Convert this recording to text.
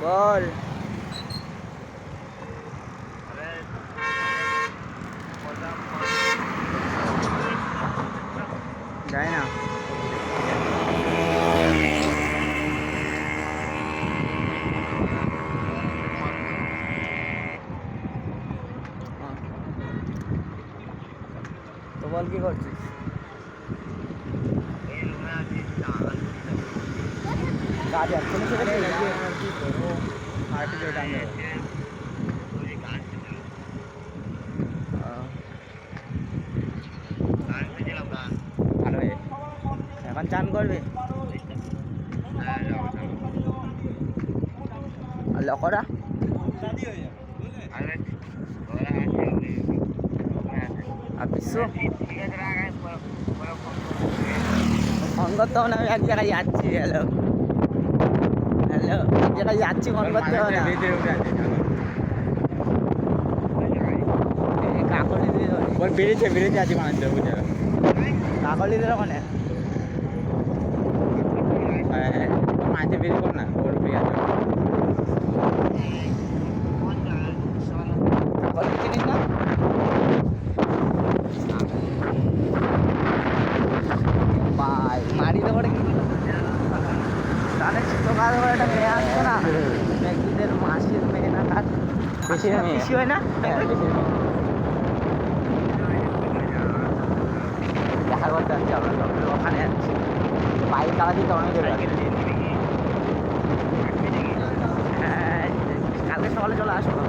বল। যায় না। তো বল কি করছিস? কাজ এক্ষুনি ছেড়ে দিয়ে কি করবো, মার্কেটে ওটা আমি ভালো। এখন চান করবে আর লকরা আর বিশ্ব ফোন করতে হবে না। আমি এক জায়গায় যাচ্ছি। হ্যালো হ্যালো, এক জায়গায় যাচ্ছি, ফোন করতে হবে না। কাকলি দিয়ে বেরিয়েছে বেরিয়েছে আছি মানুষ বুঝে কাকলি দিল ওখানে মাঝে বেরিয়ে পড় না ওর পেয়ে আছে কাকলি চিনিস না? ভাই মারি দেবো কিন্তু তাহলে ছোটকাল করে একটা মেয়ে আসতো না, মেঘিদের মাসির মেয়ে না, তার বেশি বেশি হয় না, দেখা করতে যাচ্ছি আমরা ওখানে যাচ্ছি বাইক চালাচ্ছি তো অনেক দূরে। হ্যাঁ কালকে সকালে চলে আসবো।